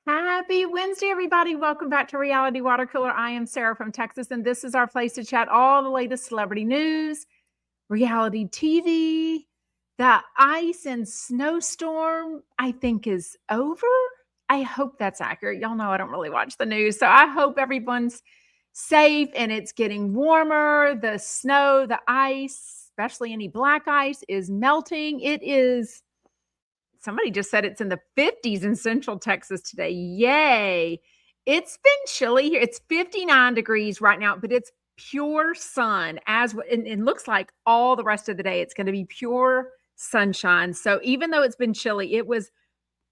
Happy Wednesday, everybody. Welcome back to Reality Water Cooler. I am Sarah from Texas, and this is our place to chat all the latest celebrity news, reality TV. The ice and snowstorm, I think, is over. I hope that's accurate. Y'all know I don't really watch the news, so I hope everyone's safe and it's getting warmer. The snow, the ice, especially any black ice, is melting. It is. Somebody just said it's in the 50s in Central Texas today. Yay. It's been chilly here. It's 59 degrees right now, but it's pure sun and it looks like all the rest of the day it's going to be pure sunshine. So even though it's been chilly, it was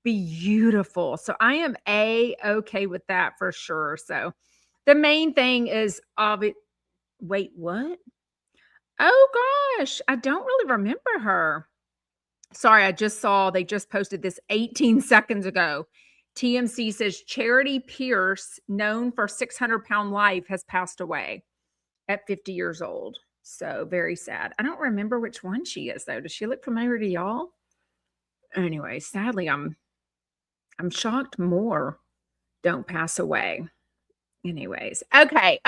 beautiful. So I am okay with that for sure. So the main thing is wait, what? Oh gosh, I don't really remember her. Sorry, I just saw they just posted this 18 seconds ago. TMC says Charity Pierce, known for 600-pound life, has passed away at 50 years old. So very sad. I don't remember which one she is, though. Does she look familiar to y'all? Anyway, sadly, I'm shocked more don't pass away. Anyways, okay.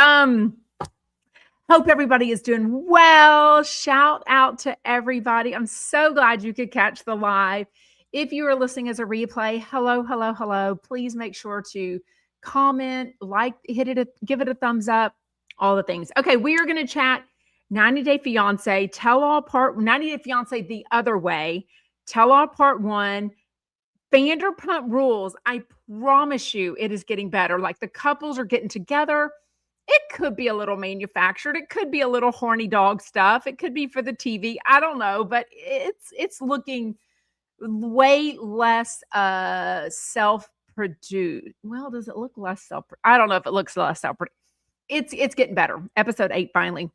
Hope everybody is doing well. Shout out to everybody. I'm so glad you could catch the live. If you are listening as a replay, hello. Please make sure to comment, like, give it a thumbs up, all the things. Okay, we are going to chat 90 Day Fiance, 90 Day Fiance the other way, Tell All Part 1, Vanderpump Rules. I promise you it is getting better. Like the couples are getting together. It could be a little manufactured. It could be a little horny dog stuff. It could be for the TV. I don't know, but it's looking way less self-produced. Well, does it look less I don't know if it looks less self-produced. It's getting better. Episode 8 finally.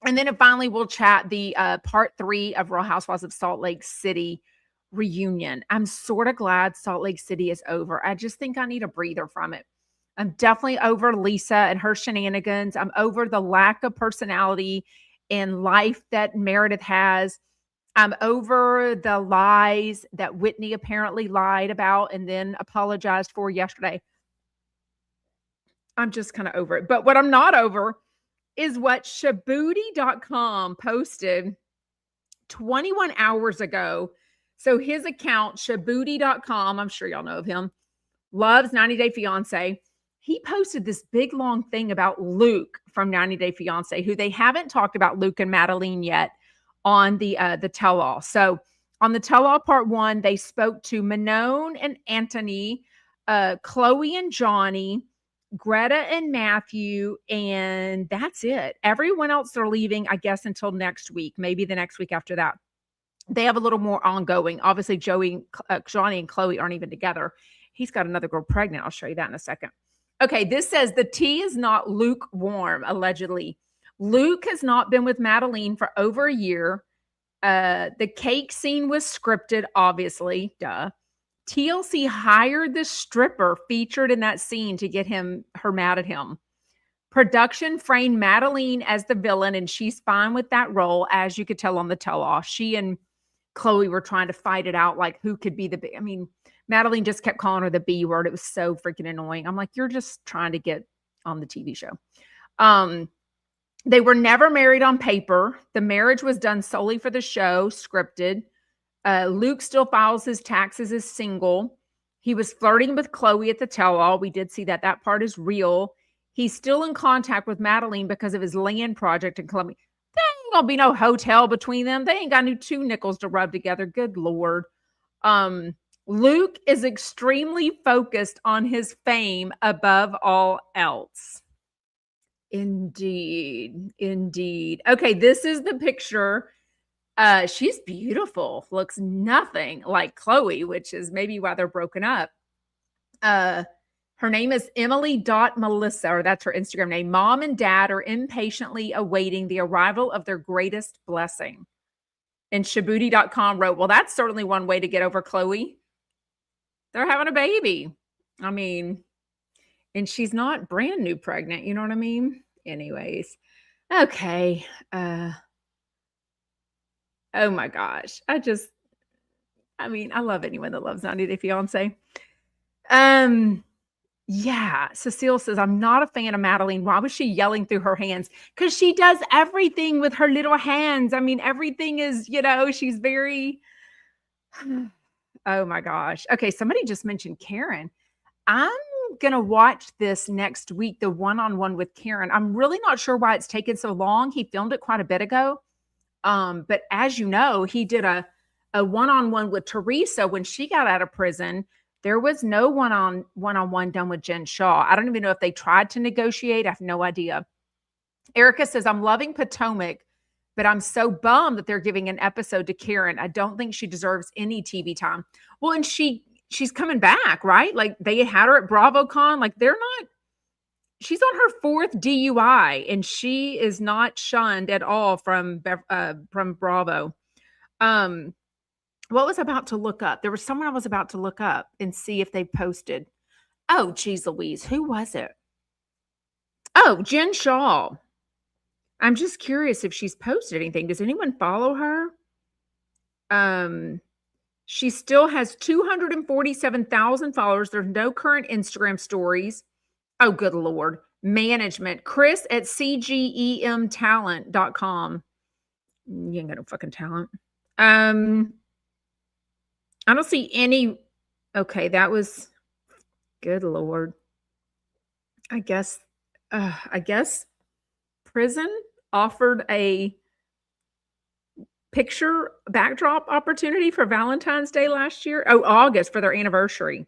And then finally we'll chat the part 3 of Real Housewives of Salt Lake City reunion. I'm sort of glad Salt Lake City is over. I just think I need a breather from it. I'm definitely over Lisa and her shenanigans. I'm over the lack of personality in life that Meredith has. I'm over the lies that Whitney apparently lied about and then apologized for yesterday. I'm just kind of over it. But what I'm not over is what Shaboody.com posted 21 hours ago. So his account, Shaboody.com, I'm sure y'all know of him, loves 90 Day Fiance. He posted this big long thing about Luke from 90 Day Fiance, who they haven't talked about Luke and Madeline yet on the Tell All. So on the Tell All Part 1, they spoke to Manon and Anthony, Chloe and Johnny, Greta and Matthew, and that's it. Everyone else are leaving, I guess, until next week, maybe the next week after that. They have a little more ongoing. Obviously, Johnny and Chloe aren't even together. He's got another girl pregnant. I'll show you that in a second. Okay, this says the tea is not lukewarm, allegedly. Luke has not been with Madeline for over a year. The cake scene was scripted, obviously. Duh. TLC hired the stripper featured in that scene to get her mad at him. Production framed Madeline as the villain, and she's fine with that role, as you could tell on the tell-off. She and Chloe were trying to fight it out, like who could be Madeline just kept calling her the B word. It was so freaking annoying. I'm like, you're just trying to get on the TV show. They were never married on paper. The marriage was done solely for the show, scripted. Luke still files his taxes as single. He was flirting with Chloe at the tell-all. We did see that. That part is real. He's still in contact with Madeline because of his land project in Columbia. There ain't gonna be no hotel between them. They ain't got new 2 nickels to rub together. Good Lord. Luke is extremely focused on his fame above all else. Indeed. Okay, this is the picture. She's beautiful. Looks nothing like Chloe, which is maybe why they're broken up. Her name is Emily.Melissa, or that's her Instagram name. Mom and dad are impatiently awaiting the arrival of their greatest blessing. And Shaboody.com wrote, well, that's certainly one way to get over Chloe. They're having a baby. And she's not brand new pregnant. You know what I mean? Anyways. Okay. Oh my gosh. I love anyone that loves 90 Day Fiance. Yeah, Cecile says, I'm not a fan of Madeline. Why was she yelling through her hands? Because she does everything with her little hands. I mean, everything is, she's very, oh my gosh. Okay, somebody just mentioned Karen. I'm going to watch this next week, the one-on-one with Karen. I'm really not sure why it's taken so long. He filmed it quite a bit ago. But as you know, he did a one-on-one with Teresa when she got out of prison. There was no one-on-one done with Jen Shaw. I don't even know if they tried to negotiate. I have no idea. Erica says, I'm loving Potomac, but I'm so bummed that they're giving an episode to Karen. I don't think she deserves any TV time. Well, and she's coming back, right? Like they had her at BravoCon. Like she's on her 4th DUI and she is not shunned at all from Bravo. What was I about to look up? There was someone I was about to look up and see if they posted. Oh, geez Louise. Who was it? Oh, Jen Shaw. I'm just curious if she's posted anything. Does anyone follow her? She still has 247,000 followers. There's no current Instagram stories. Oh, good Lord. Management. Chris at cgemtalent.com. You ain't got no fucking talent. I don't see any. Okay, that was good Lord. I guess prison offered a picture backdrop opportunity for Valentine's Day last year. Oh, August for their anniversary.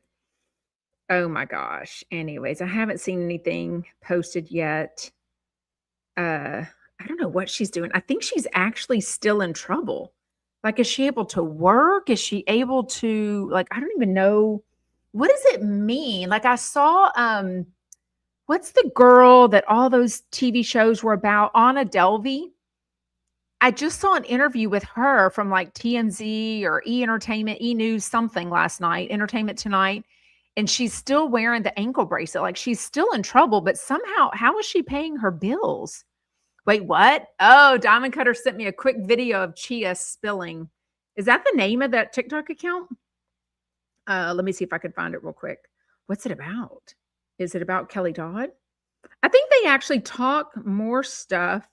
Oh my gosh. Anyways, I haven't seen anything posted yet. I don't know what she's doing. I think she's actually still in trouble. Like, is she able to work? Is she able to, like, I don't even know. What does it mean? Like I saw, what's the girl that all those TV shows were about? Anna Delvey. I just saw an interview with her from like TMZ or E Entertainment, E News, something last night, Entertainment Tonight. And she's still wearing the ankle bracelet. Like she's still in trouble, but somehow, how is she paying her bills? Wait, what? Oh, Diamond Cutter sent me a quick video of Chia spilling. Is that the name of that TikTok account? Let me see if I can find it real quick. What's it about? Is it about Kelly Dodd? I think they actually talk more stuff.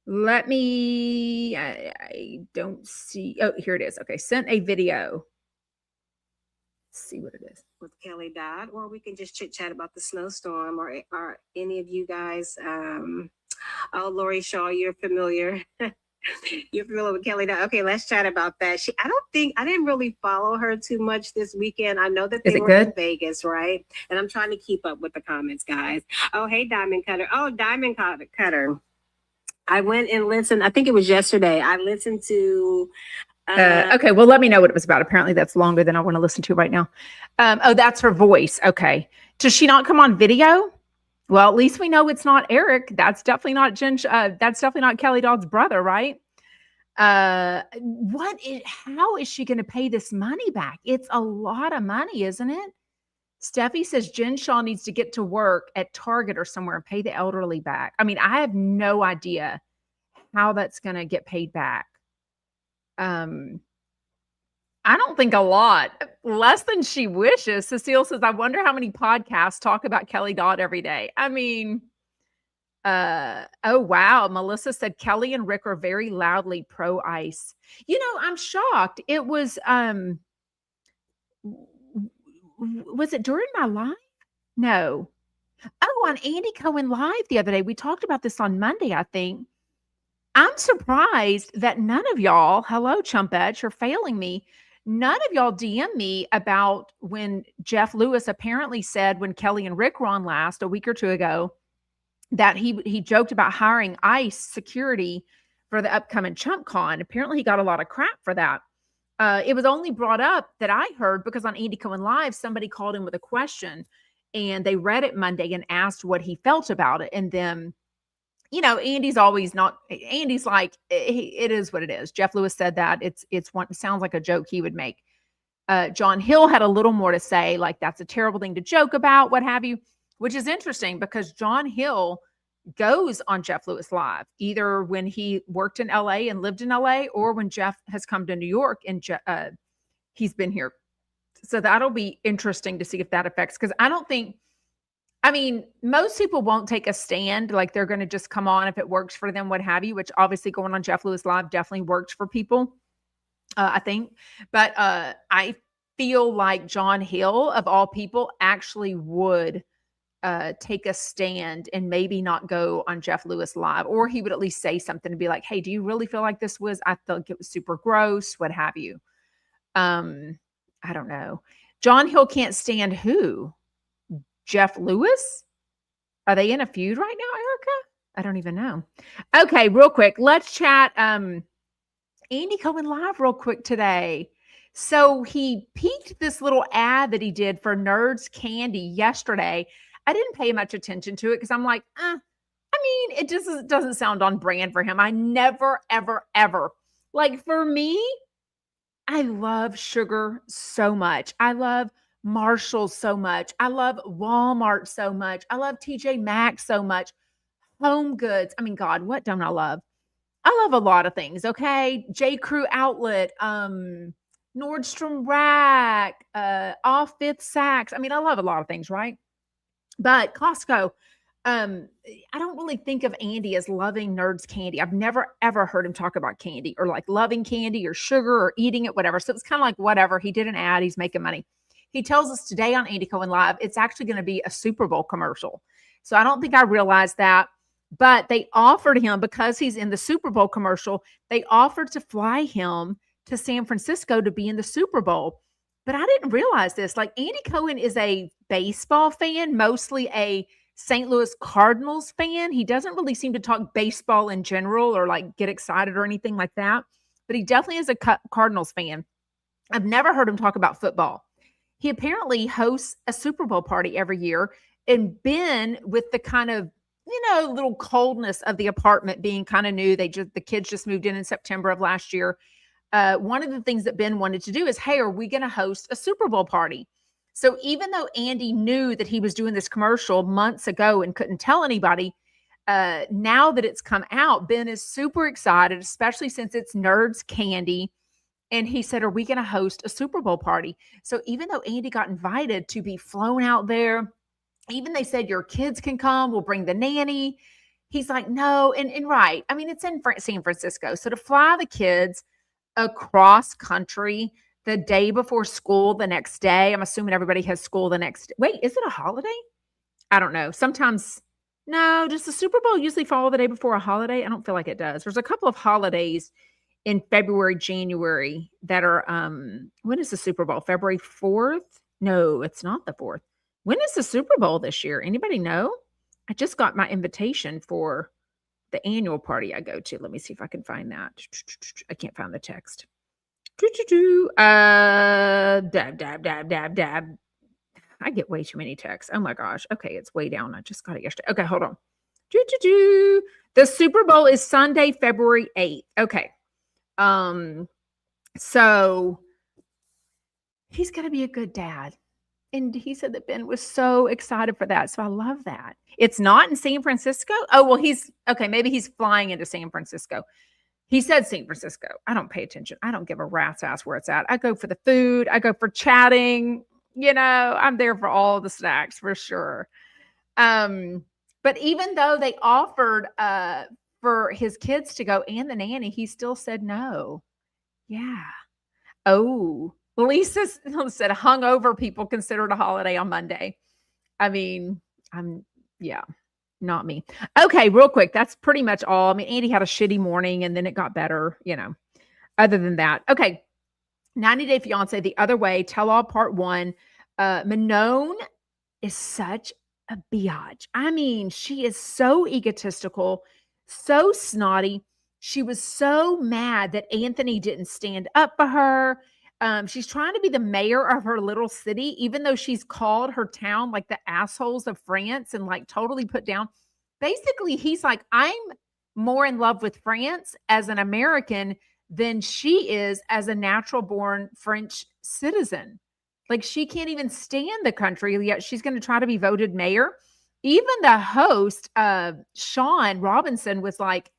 Let me, I don't see. Oh, here it is. Okay, sent a video. Let's see what it is. With Kelly Dodd, or we can just chit chat about the snowstorm, or are any of you guys, oh, Lori Shaw, you're familiar. You're familiar with Kelly Dodd. Okay, let's chat about that. I didn't really follow her too much this weekend. I know that they were in Vegas, right? And I'm trying to keep up with the comments, guys. Oh, hey, Diamond Cutter. Oh, Diamond Cutter. I went and listened. I think it was yesterday. I listened to. Okay, well, let me know what it was about. Apparently, that's longer than I want to listen to right now. Oh, that's her voice. Okay. Does she not come on video? Well, at least we know it's not Eric. That's definitely not that's definitely not Kelly Dodd's brother, right? How is she going to pay this money back? It's a lot of money, isn't it? Steffi says Jen Shaw needs to get to work at Target or somewhere and pay the elderly back. I mean, I have no idea how that's going to get paid back. I don't think a lot, less than she wishes. Cecile says, I wonder how many podcasts talk about Kelly Dodd every day. I mean, oh, wow. Melissa said Kelly and Rick are very loudly pro-ICE. I'm shocked. It was it during my live? No. Oh, on Andy Cohen Live the other day. We talked about this on Monday, I think. I'm surprised that none of y'all, hello, Chumpetch, you're failing me. None of y'all DM me about when Jeff Lewis apparently said when Kelly and Rick were on last a week or two ago that he joked about hiring ICE security for the upcoming ChumpCon. Apparently he got a lot of crap for that. It was only brought up that I heard because on Andy Cohen Live, somebody called in with a question and they read it Monday and asked what he felt about it. And then, Andy's like, it is what it is. Jeff Lewis said that it sounds like a joke he would make. John Hill had a little more to say, like, that's a terrible thing to joke about, what have you, which is interesting because John Hill goes on Jeff Lewis Live, either when he worked in LA and lived in LA or when Jeff has come to New York and he's been here So that'll be interesting to see if that affects, because most people won't take a stand. Like they're going to just come on if it works for them, what have you, which obviously going on Jeff Lewis Live definitely works for people, I think. But I feel like John Hill, of all people, actually would take a stand and maybe not go on Jeff Lewis Live, or he would at least say something to be like, hey, do you really feel like this was, I thought it was super gross, what have you. I don't know. John Hill can't stand who? Jeff Lewis? Are they in a feud right now, Erica? I don't even know. Okay, real quick. Let's chat Andy Cohen Live real quick today. So he peaked this little ad that he did for Nerds Candy yesterday. I didn't pay much attention to it because I'm like, it just doesn't sound on brand for him. I never, ever, ever. Like for me, I love sugar so much. I love Marshalls so much. I love Walmart so much. I love TJ Maxx so much. Home Goods. I mean, God, what don't I love? I love a lot of things. Okay. J. Crew Outlet, Nordstrom Rack, Off Fifth Saks. I mean, I love a lot of things, right? But Costco, I don't really think of Andy as loving Nerds candy. I've never ever heard him talk about candy or like loving candy or sugar or eating it, whatever. So it's kind of like whatever. He did an ad, he's making money. He tells us today on Andy Cohen Live, it's actually going to be a Super Bowl commercial. So I don't think I realized that, but they offered him, because he's in the Super Bowl commercial, they offered to fly him to San Francisco to be in the Super Bowl. But I didn't realize this. Like Andy Cohen is a baseball fan, mostly a St. Louis Cardinals fan. He doesn't really seem to talk baseball in general or like get excited or anything like that. But he definitely is a Cardinals fan. I've never heard him talk about football. He apparently hosts a Super Bowl party every year, and Ben, with the kind of, little coldness of the apartment being kind of new, the kids just moved in September of last year. One of the things that Ben wanted to do is, hey, are we going to host a Super Bowl party? So even though Andy knew that he was doing this commercial months ago and couldn't tell anybody, now that it's come out, Ben is super excited, especially since it's Nerds Candy. And he said, are we going to host a Super Bowl party? So even though Andy got invited to be flown out there, even they said, your kids can come, we'll bring the nanny. He's like, no. And right. I mean, it's in San Francisco. So to fly the kids across country the day before school the next day, I'm assuming everybody has school the next day. Wait, is it a holiday? I don't know. Sometimes, no, does the Super Bowl usually fall the day before a holiday? I don't feel like it does. There's a couple of holidays in February, January that are, when is the Super Bowl? February 4th? No, it's not the 4th. When is the Super Bowl this year? Anybody know? I just got my invitation for the annual party I go to. Let me see if I can find that. I can't find the text. Dab. I get way too many texts. Oh my gosh. Okay, it's way down. I just got it yesterday. Okay, hold on. The Super Bowl is Sunday, February 8th. Okay. So he's going to be a good dad. And he said that Ben was so excited for that. So I love that. It's not in San Francisco. Oh, well, maybe he's flying into San Francisco. He said San Francisco. I don't pay attention. I don't give a rat's ass where it's at. I go for the food. I go for chatting. I'm there for all the snacks for sure. But even though they offered for his kids to go and the nanny, he still said no. Yeah. Oh, Lisa said hungover people consider it a holiday on Monday. I mean, not me. Okay, real quick. That's pretty much all. I mean, Andy had a shitty morning and then it got better, other than that. Okay. 90 Day Fiance, The Other Way, Tell All Part 1. Manon is such a biatch. I mean, she is so egotistical, so snotty. She was so mad that Anthony didn't stand up for her. She's trying to be the mayor of her little city, even though she's called her town like the assholes of France and like totally put down. Basically, he's like, I'm more in love with France as an American than she is as a natural born French citizen. Like she can't even stand the country, yet she's going to try to be voted mayor. Even the host, Sean Robinson, was like,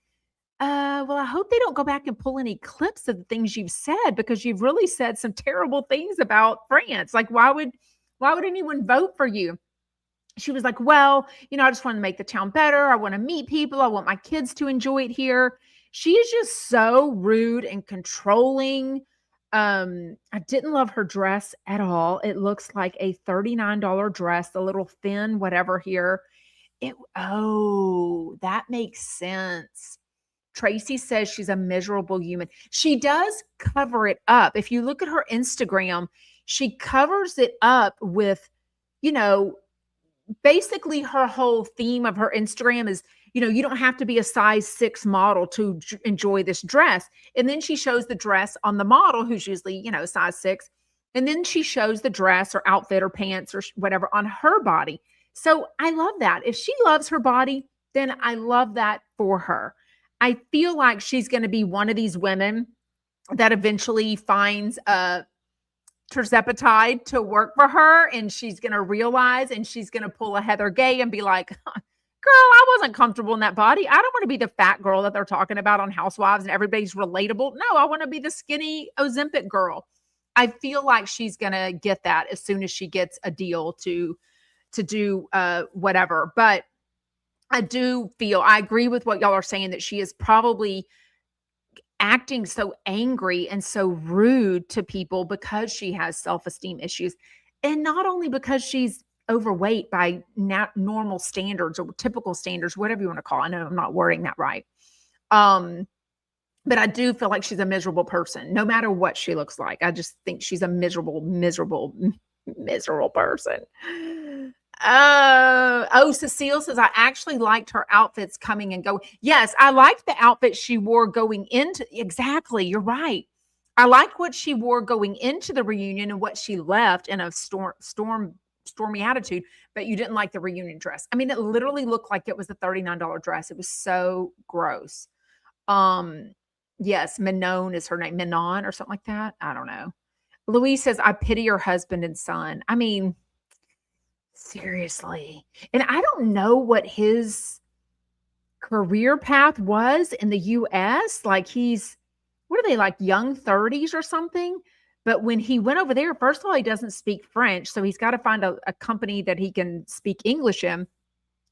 Well, I hope they don't go back and pull any clips of the things you've said because you've really said some terrible things about France. Like, why would anyone vote for you? She was like, well, I just want to make the town better. I want to meet people. I want my kids to enjoy it here. She is just so rude and controlling. I didn't love her dress at all. It looks like a $39 dress, a little thin, whatever here. That makes sense. Tracy says she's a miserable human. She does cover it up. If you look at her Instagram, she covers it up with, you know, basically her whole theme of her Instagram is, you don't have to be a size 6 model to enjoy this dress. And then she shows the dress on the model who's usually, size 6. And then she shows the dress or outfit or pants or whatever on her body. So I love that. If she loves her body, then I love that for her. I feel like she's going to be one of these women that eventually finds a terzepatide to work for her, and she's going to realize, and she's going to pull a Heather Gay and be like, girl, I wasn't comfortable in that body. I don't want to be the fat girl that they're talking about on Housewives and everybody's relatable. No, I want to be the skinny Ozempic girl. I feel like she's going to get that as soon as she gets a deal to do whatever. But I agree with what y'all are saying, that she is probably acting so angry and so rude to people because she has self-esteem issues. And not only because she's overweight by normal standards or typical standards, whatever you want to call it. I know I'm not wording that right. But I do feel like she's a miserable person, no matter what she looks like. I just think she's a miserable person. Cecile says, I actually liked her outfits coming and going. Yes, I liked the outfit she wore going into. Exactly. You're right. I liked what she wore going into the reunion and what she left in a stormy attitude, but you didn't like the reunion dress. I mean, it literally looked like it was a $39 dress. It was so gross. Yes, Manon is her name. Manon or something like that. I don't know. Louise says, I pity her husband and son. I mean, seriously. And I don't know what his career path was in the US. Like what are they, like young 30s or something? But when he went over there, first of all, he doesn't speak French. So he's got to find a company that he can speak English in.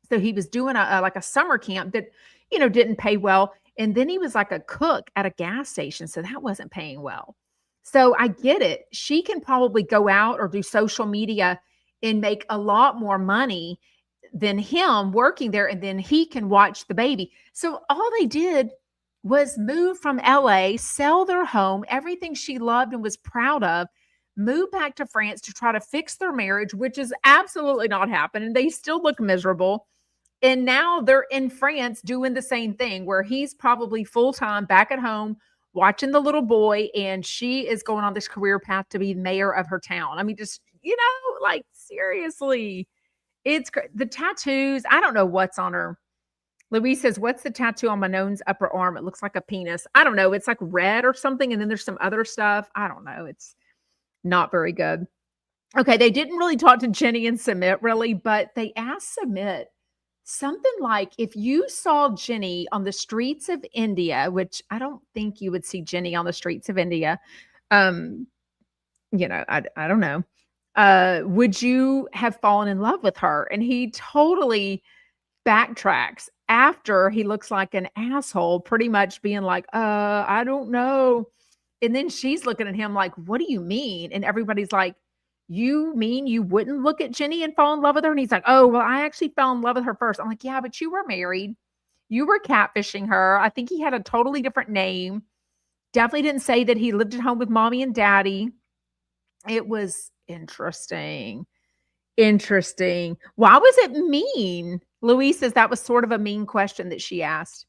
So he was doing like a summer camp that, didn't pay well. And then he was like a cook at a gas station. So that wasn't paying well. So I get it. She can probably go out or do social media and make a lot more money than him working there. And then he can watch the baby. So all they did was move from LA, sell their home, everything she loved and was proud of, move back to France to try to fix their marriage, which is absolutely not happening. They still look miserable. And now they're in France doing the same thing, where he's probably full-time back at home watching the little boy, and she is going on this career path to be mayor of her town. I mean, just, like seriously, it's the tattoos. I don't know what's on her. Louise says, what's the tattoo on Manon's upper arm? It looks like a penis. I don't know. It's like red or something. And then there's some other stuff. I don't know. It's not very good. Okay. They didn't really talk to Jenny and Sumit really, but they asked Sumit something like, if you saw Jenny on the streets of India, which I don't think you would see Jenny on the streets of India. I don't know. Would you have fallen in love with her? And he totally backtracks after he looks like an asshole, pretty much being like, I don't know. And then she's looking at him like, what do you mean? And everybody's like, you mean you wouldn't look at Jenny and fall in love with her? And he's like, oh, well, I actually fell in love with her first. I'm like, yeah, but you were married. You were catfishing her. I think he had a totally different name. Definitely didn't say that he lived at home with mommy and daddy. It was interesting. Why was it mean? Louise says that was sort of a mean question that she asked.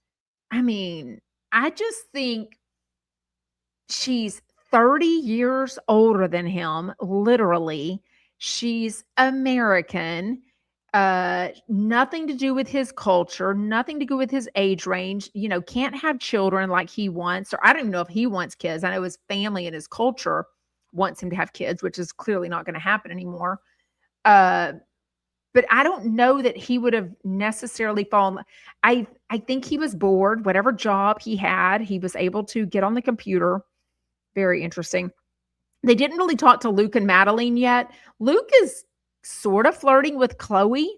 I mean, I just think she's 30 years older than him, literally. She's American. Nothing to do with his culture, nothing to do with his age range, can't have children like he wants, or I don't even know if he wants kids. I know his family and his culture wants him to have kids, which is clearly not going to happen anymore. but I don't know that he would have necessarily fallen. I think he was bored. Whatever job he had, he was able to get on the computer. Very interesting. They didn't really talk to Luke and Madeline yet. Luke is sort of flirting with Chloe.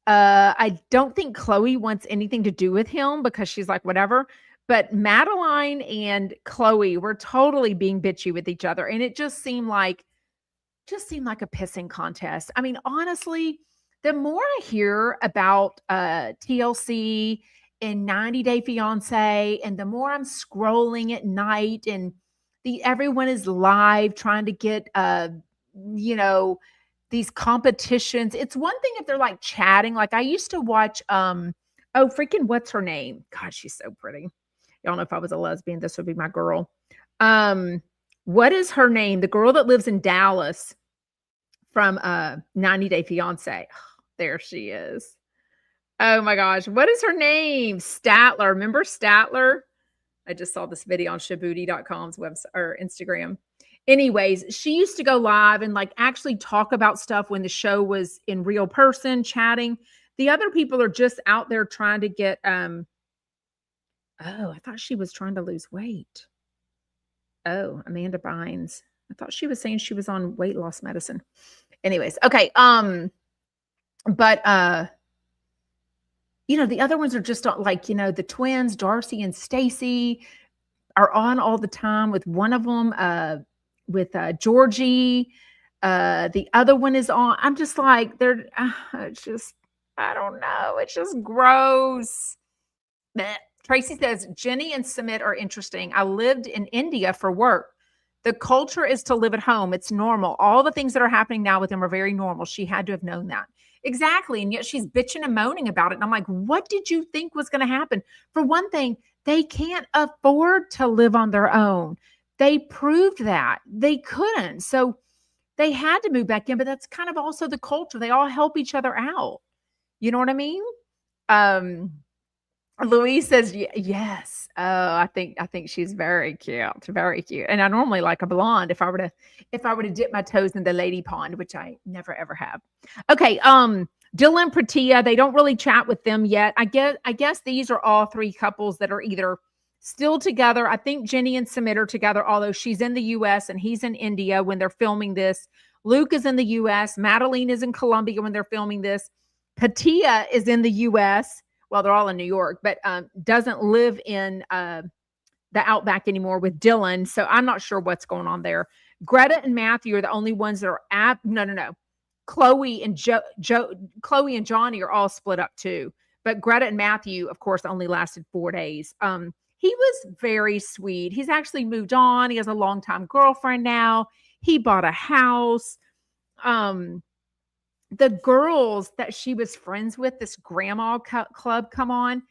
I don't think Chloe wants anything to do with him because she's like, whatever. But Madeline and Chloe were totally being bitchy with each other. And it just seemed like a pissing contest. I mean, honestly, the more I hear about TLC and 90 Day Fiance, and the more I'm scrolling at night and everyone is live trying to get you know, these competitions. It's one thing if they're like chatting. Like I used to watch oh freaking what's her name? God, she's so pretty. Y'all know if I was a lesbian, this would be my girl. What is her name? The girl that lives in Dallas from 90 Day Fiance. There she is. Oh my gosh. What is her name? Statler. Remember Statler? I just saw this video on Shaboody.com's website or Instagram. Anyways, she used to go live and like actually talk about stuff when the show was in real person chatting. The other people are just out there trying to get oh, I thought she was trying to lose weight. Oh, Amanda Bynes. I thought she was saying she was on weight loss medicine. Anyways, okay. But you know, the other ones are just like, you know, the twins, Darcy and Stacy, are on all the time with one of them, with Georgie. The other one is on. I'm just like, they're it's just, I don't know. It's just gross. Blech. Tracy says, Jenny and Sumit are interesting. I lived in India for work. The culture is to live at home. It's normal. All the things that are happening now with them are very normal. She had to have known that. Exactly. And yet she's bitching and moaning about it. And I'm like, what did you think was going to happen? For one thing, they can't afford to live on their own. They proved that they couldn't. So they had to move back in, but that's kind of also the culture. They all help each other out. You know what I mean? Louise says, yes. Oh, I think she's very cute, very cute. And I normally like a blonde if I were to dip my toes in the lady pond, which I never ever have. Okay. Dylan Pratia, they don't really chat with them yet. I guess these are all three couples that are either still together. I think Jenny and Sumit are together, although she's in the US and he's in India when they're filming this. Luke is in the US. Madeline is in Colombia when they're filming this. Patia is in the US. Well, they're all in New York, but doesn't live in the Outback anymore with Dylan. So I'm not sure what's going on there. Greta and Matthew are the only ones that are no. Chloe and Chloe and Johnny are all split up too. But Greta and Matthew, of course, only lasted 4 days. He was very sweet. He's actually moved on. He has a longtime girlfriend now. He bought a house. The girls that she was friends with, this grandma club, come on,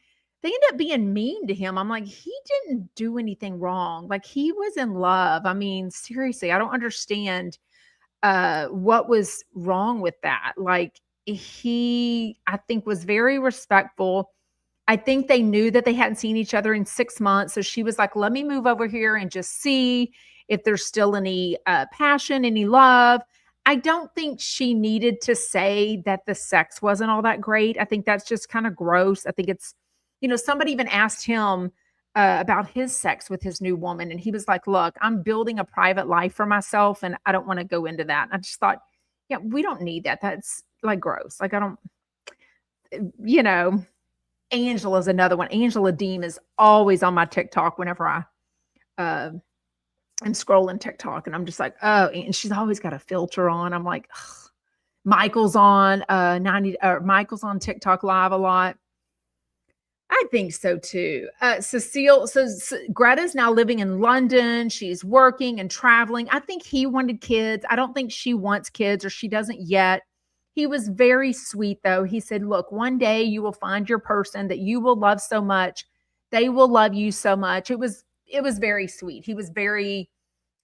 they end up being mean to him. I'm like, he didn't do anything wrong. Like he was in love. I mean, seriously, I don't understand what was wrong with that. Like he, I think, was very respectful. I think they knew that they hadn't seen each other in 6 months. So she was like, let me move over here and just see if there's still any passion, any love. I don't think she needed to say that the sex wasn't all that great. I think that's just kind of gross. I think it's, you know, somebody even asked him about his sex with his new woman. And he was like, look, I'm building a private life for myself and I don't want to go into that. And I just thought, yeah, we don't need that. That's like gross. Like I don't, you know, Angela's another one. Angela Deem is always on my TikTok whenever I'm scrolling TikTok and I'm just like, oh, and she's always got a filter on. I'm like, ugh. Michael's on Michael's on TikTok live a lot. I think so too. Cecile, so Greta's now living in London. She's working and traveling. I think he wanted kids. I don't think she wants kids or she doesn't yet. He was very sweet though. He said, look, one day you will find your person that you will love so much. They will love you so much. It was very sweet. He was very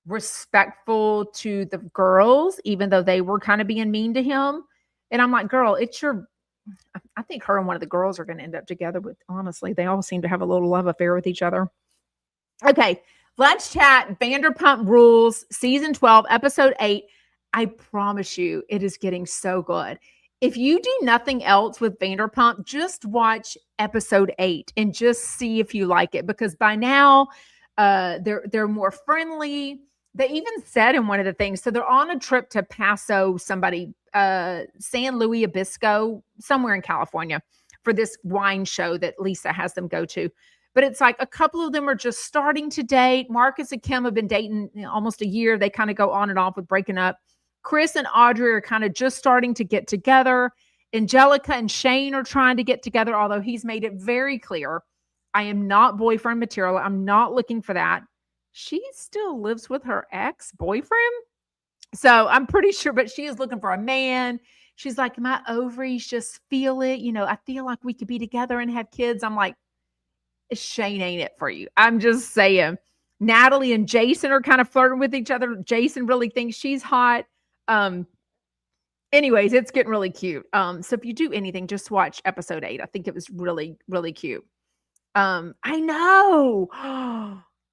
respectful to the girls, even though they were kind of being mean to him. And I'm like, girl, I think her and one of the girls are going to end up together with, honestly, they all seem to have a little love affair with each other. Okay, let's chat Vanderpump Rules, season 12, episode 8. I promise you, it is getting so good. if you do nothing else with Vanderpump, just watch episode 8 and just see if you like it, because by now they're more friendly. They even said in one of the things, so they're on a trip to Paso, San Luis Obispo, somewhere in California, for this wine show that Lisa has them go to. But it's like a couple of them are just starting to date. Marcus and Kim have been dating almost a year. They kind of go on and off with breaking up. Chris and Audrey are kind of just starting to get together. Angelica and Shane are trying to get together, although he's made it very clear, I am not boyfriend material. I'm not looking for that. She still lives with her ex-boyfriend. So I'm pretty sure, but she is looking for a man. She's like, my ovaries just feel it. I feel like we could be together and have kids. I'm like, Shane ain't it for you. I'm just saying. Natalie and Jason are kind of flirting with each other. Jason really thinks she's hot. Anyways, it's getting really cute. So if you do anything, just watch episode 8. I think it was really, really cute. I know.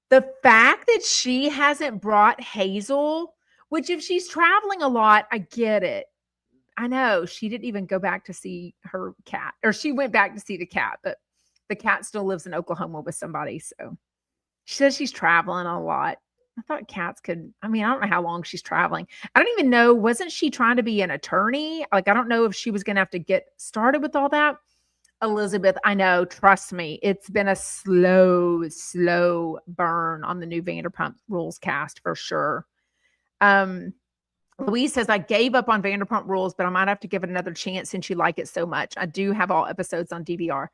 The fact that she hasn't brought Hazel, which if she's traveling a lot, I get it. I know she didn't even go back to see her cat, or she went back to see the cat, but the cat still lives in Oklahoma with somebody. So she says she's traveling a lot. I thought cats could, I don't know how long she's traveling. I don't even know. Wasn't she trying to be an attorney? Like, I don't know if she was going to have to get started with all that. Elizabeth, I know, trust me, it's been a slow burn on the new Vanderpump Rules cast for sure. Louise says, I gave up on Vanderpump Rules, but I might have to give it another chance since you like it so much. I do have all episodes on DVR.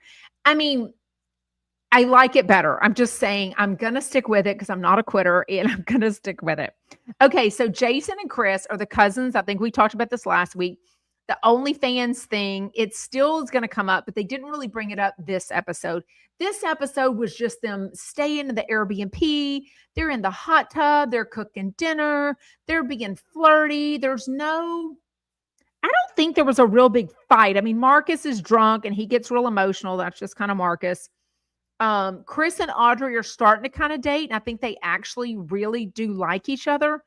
I like it better. I'm just saying I'm going to stick with it because I'm not a quitter, and I'm going to stick with it. Okay, so Jason and Chris are the cousins. I think we talked about this last week. The OnlyFans thing, it still is going to come up, but they didn't really bring it up this episode. This episode was just them staying in the Airbnb. They're in the hot tub. They're cooking dinner. They're being flirty. I don't think there was a real big fight. Marcus is drunk and he gets real emotional. That's just kind of Marcus. Chris and Audrey are starting to kind of date. And I think they actually really do like each other,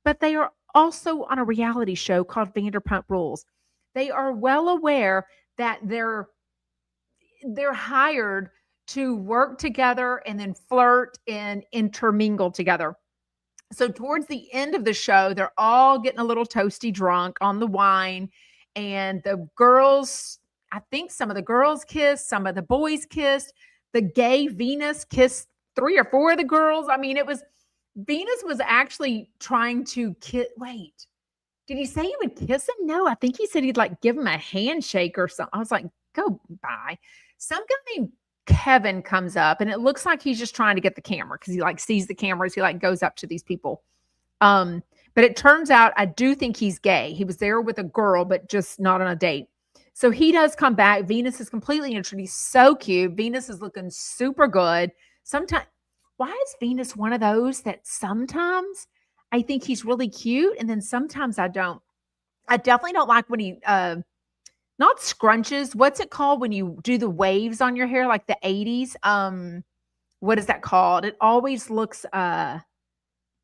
but they are also on a reality show called Vanderpump Rules. They are well aware that they're hired to work together and then flirt and intermingle together. So towards the end of the show, they're all getting a little toasty drunk on the wine, and the girls, I think some of the girls kissed, some of the boys kissed. The gay Venus kissed 3 or 4 of the girls. Venus was actually trying to kiss. Wait, did he say he would kiss him? No, I think he said he'd give him a handshake or something. I was like, go bye. Some guy named Kevin comes up, and it looks like he's just trying to get the camera because he sees the cameras. He goes up to these people. But it turns out I do think he's gay. He was there with a girl, but just not on a date. So he does come back. Venus is completely interested. He's so cute. Venus is looking super good. Sometimes. Why is Venus one of those that sometimes I think he's really cute and then sometimes I don't? I definitely don't like when he, not scrunches. What's it called when you do the waves on your hair, like the 80s? What is that called? It always looks, it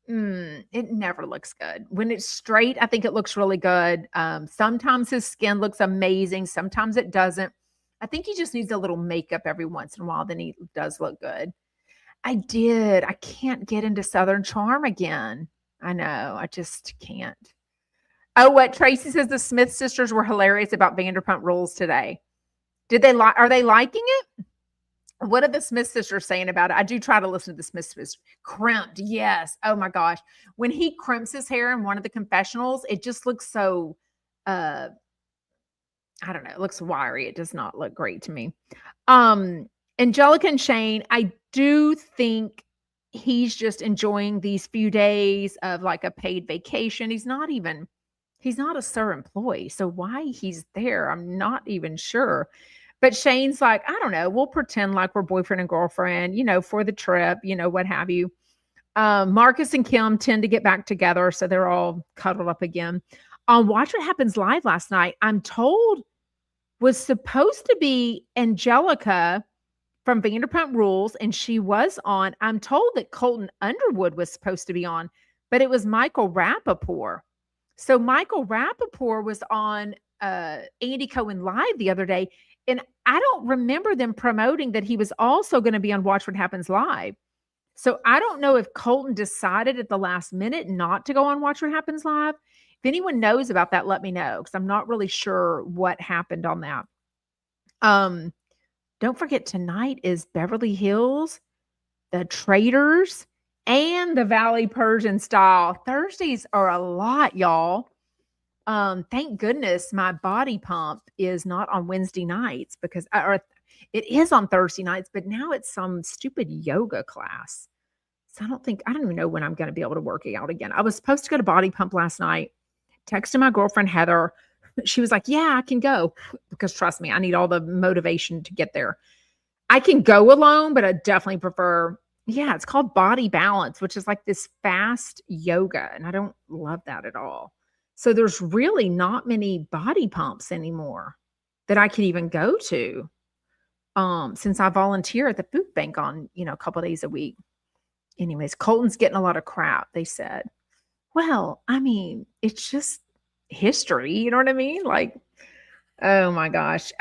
never looks good. When it's straight, I think it looks really good. Sometimes his skin looks amazing. Sometimes it doesn't. I think he just needs a little makeup every once in a while. Then he does look good. I can't get into Southern Charm again. I know. I just can't. Oh, what Tracy says, the Smith sisters were hilarious about Vanderpump Rules today. Are they liking it? What are the Smith sisters saying about it? I do try to listen to the Smith sisters. Crimped. Yes. Oh my gosh. When he crimps his hair in one of the confessionals, it just looks so, I don't know. It looks wiry. It does not look great to me. Angelica and Shane, I do think he's just enjoying these few days of a paid vacation. He's not a SUR employee. So why he's there, I'm not even sure. But Shane's like, I don't know. We'll pretend like we're boyfriend and girlfriend, for the trip, what have you. Marcus and Kim tend to get back together. So they're all cuddled up again. On Watch What Happens Live last night, I'm told was supposed to be Angelica from Vanderpump Rules, and she was on. I'm told that Colton Underwood was supposed to be on, but it was Michael Rappaport. So Michael Rappaport was on Andy Cohen live the other day, and I don't remember them promoting that he was also going to be on Watch What Happens Live. So I don't know if Colton decided at the last minute not to go on Watch What Happens Live. If anyone knows about that, let me know, because I'm not really sure what happened on that. Don't forget, tonight is Beverly Hills, The Traitors, and the Valley Persian Style. Thursdays are a lot, y'all. Thank goodness my body pump is not on Wednesday nights, because or it is on Thursday nights, but now it's some stupid yoga class. So I don't even know when I'm going to be able to work out again. I was supposed to go to body pump last night. Texted my girlfriend, Heather. She was like, yeah, I can go, because trust me, I need all the motivation to get there. I can go alone, but I definitely prefer, it's called Body Balance, which is like this fast yoga. And I don't love that at all. So there's really not many body pumps anymore that I could even go to, since I volunteer at the food bank on, a couple of days a week. Anyways, Colton's getting a lot of crap, they said. Well, I mean, it's just history, you know what I mean? Like, oh my gosh.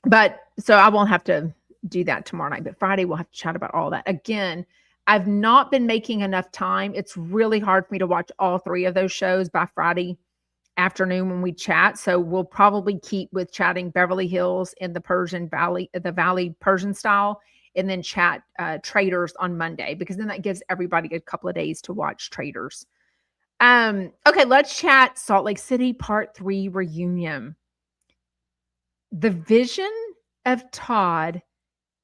But so I won't have to do that tomorrow night, but Friday we'll have to chat about all that. Again, I've not been making enough time. It's really hard for me to watch all 3 of those shows by Friday afternoon when we chat. So we'll probably keep with chatting Beverly Hills in the Valley Persian Style, and then chat Traitors on Monday, because then that gives everybody a couple of days to watch Traitors. Okay, let's chat Salt Lake City Part 3 reunion. The vision of Todd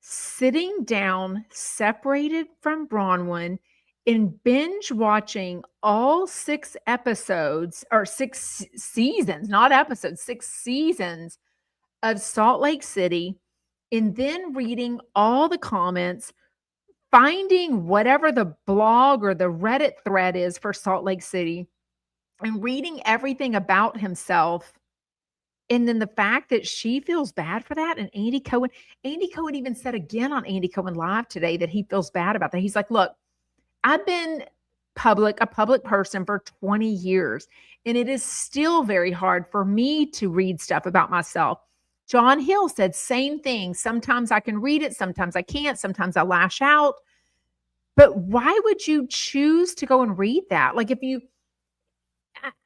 sitting down, separated from Bronwyn, and binge watching all 6 episodes, or 6 seasons, not episodes, 6 seasons of Salt Lake City, and then reading all the comments, finding whatever the blog or the Reddit thread is for Salt Lake City, and reading everything about himself. And then the fact that she feels bad for that. And Andy Cohen even said again on Andy Cohen Live today that he feels bad about that. He's like, look, I've been a public person for 20 years, and it is still very hard for me to read stuff about myself. John Hill said same thing. Sometimes I can read it, sometimes I can't, sometimes I lash out. But why would you choose to go and read that? Like,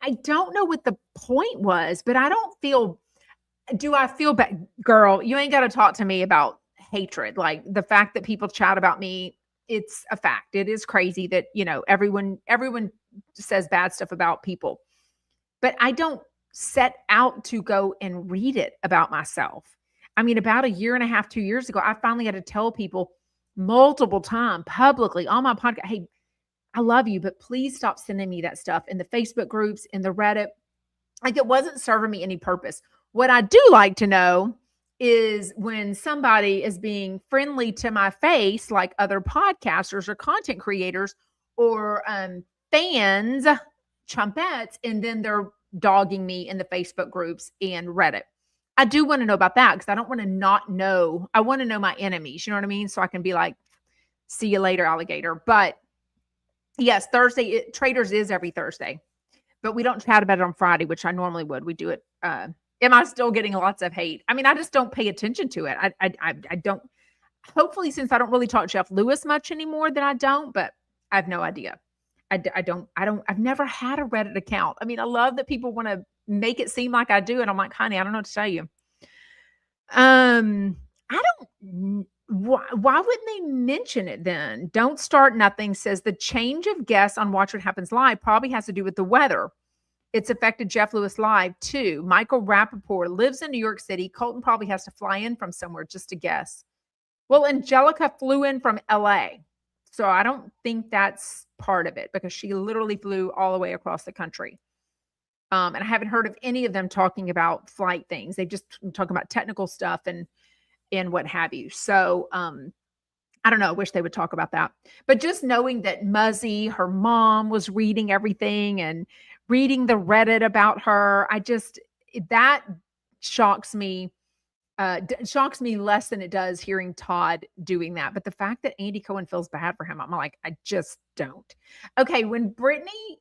I don't know what the point was, but do I feel bad? Girl, you ain't got to talk to me about hatred. Like, the fact that people chat about me, it's a fact. It is crazy that, everyone says bad stuff about people, but I don't set out to go and read it about myself. I mean, about a year and a half, 2 years ago, I finally had to tell people multiple times publicly on my podcast, hey, I love you, but please stop sending me that stuff in the Facebook groups, in the Reddit. Like, it wasn't serving me any purpose. What I do like to know is when somebody is being friendly to my face, like other podcasters or content creators or fans, chumpettes, and then they're dogging me in the Facebook groups and Reddit. I do want to know about that, because I don't want to not know. I want to know my enemies, you know what I mean? So I can be like, see you later, alligator. But yes, Traitors is every Thursday, but we don't chat about it on Friday, which I normally would. We do it. Am I still getting lots of hate? I mean, I just don't pay attention to it. I don't, hopefully, since I don't really talk to Jeff Lewis much anymore, that I don't, but I have no idea. I've never had a Reddit account. I mean, I love that people want to make it seem like I do. And I'm like, honey, I don't know what to tell you. Why wouldn't they mention it then? Don't Start Nothing says the change of guests on Watch What Happens Live probably has to do with the weather. It's affected Jeff Lewis Live too. Michael Rappaport lives in New York City. Colton probably has to fly in from somewhere, just to guess. Well, Angelica flew in from LA. So I don't think that's part of it, because she literally flew all the way across the country. And I haven't heard of any of them talking about flight things. They just talk about technical stuff and what have you. So I don't know. I wish they would talk about that. But just knowing that Muzzy, her mom, was reading everything and reading the Reddit about her, that shocks me. Shocks me less than it does hearing Todd doing that. But the fact that Andy Cohen feels bad for him, I'm like, I just don't. Okay, when Brittany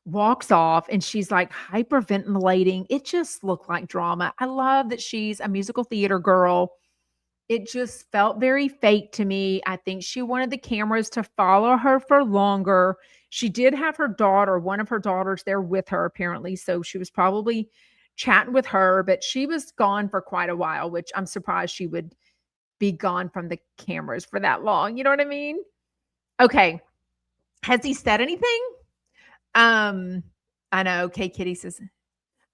walks off, and she's like hyperventilating. It just looked like drama. I love that she's a musical theater girl. It just felt very fake to me. I think she wanted the cameras to follow her for longer. She did have her daughter, one of her daughters there with her apparently, so she was probably chatting with her, but she was gone for quite a while, which I'm surprised she would be gone from the cameras for that long. You know what I mean? Okay. Has he said anything? I know. Okay, Kitty says,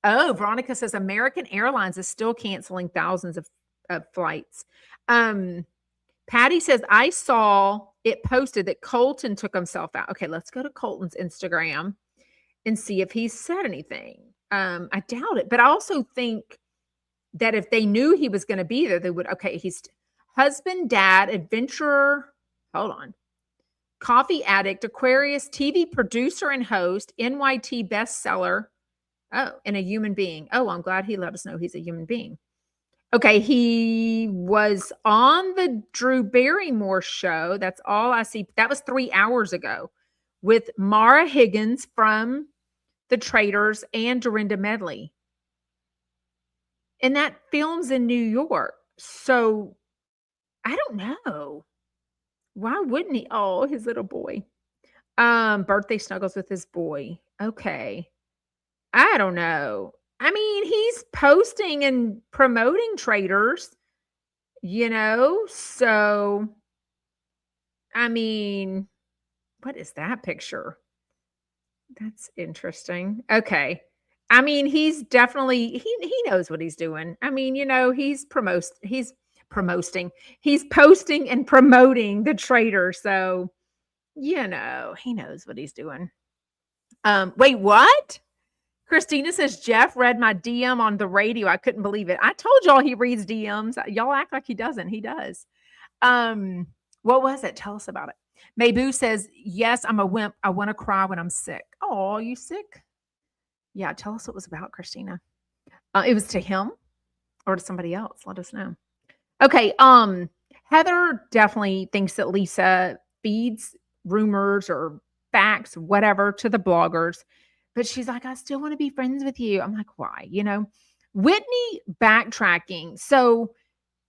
oh, Veronica says American Airlines is still canceling thousands of flights. Patty says, I saw it posted that Colton took himself out. Okay, let's go to Colton's Instagram and see if he said anything. I doubt it, but I also think that if they knew he was going to be there, they would. Okay, he's husband, dad, adventurer. Hold on. Coffee addict, Aquarius, TV producer and host, NYT bestseller. Oh, and a human being. Oh, I'm glad he let us know he's a human being. Okay, he was on the Drew Barrymore show. That's all I see. That was 3 hours ago with Mara Higgins from The Traitors and Dorinda Medley. And that films in New York. So I don't know. Why wouldn't he? Oh, his little boy. Birthday snuggles with his boy. Okay. I don't know. I mean, he's posting and promoting Traitors, so I mean, what is that picture? That's interesting. Okay. I mean, he's definitely he knows what he's doing. I mean, he's posting and promoting the Traitor. So, he knows what he's doing. Wait, what? Christina says, Jeff read my DM on the radio. I couldn't believe it. I told y'all he reads DMs. Y'all act like he doesn't. He does. What was it? Tell us about it. Mayboo says, yes, I'm a wimp. I want to cry when I'm sick. Oh, you sick? Yeah, tell us what it was about, Christina. It was to him or to somebody else. Let us know. Okay. Heather definitely thinks that Lisa feeds rumors or facts, whatever, to the bloggers. But she's like, I still want to be friends with you. I'm like, why? Whitney backtracking. So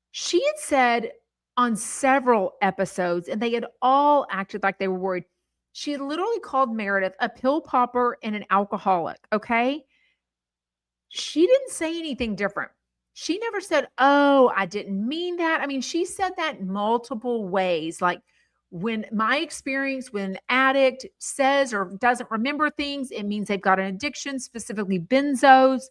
she had said on several episodes, and they had all acted like they were worried. She had literally called Meredith a pill popper and an alcoholic. Okay. She didn't say anything different. She never said, oh, I didn't mean that. I mean, she said that multiple ways. Like, when my experience, when an addict says or doesn't remember things, it means they've got an addiction, specifically benzos.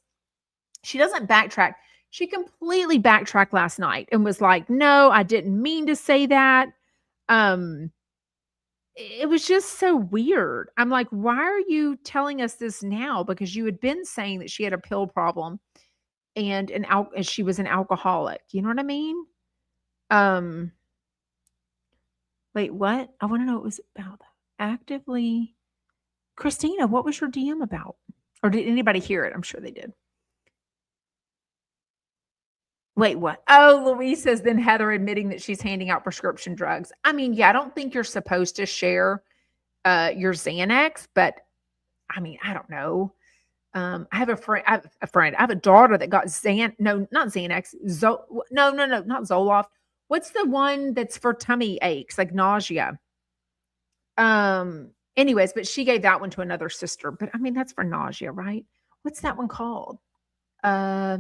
She doesn't backtrack. She completely backtracked last night and was like, no, I didn't mean to say that. It was just so weird. I'm like, why are you telling us this now? Because you had been saying that she had a pill problem and she was an alcoholic. You know what I mean? Wait, what? I want to know what it was about. Actively. Christina, what was your DM about? Or did anybody hear it? I'm sure they did. Wait, what? Oh, Louise says, then Heather admitting that she's handing out prescription drugs. I mean, yeah, I don't think you're supposed to share your Xanax, but I mean, I don't know. I have a friend. I have a daughter that got not Xanax. No, not Zoloft. What's the one that's for tummy aches, like nausea? Anyways, but she gave that one to another sister. But I mean, that's for nausea, right? What's that one called? I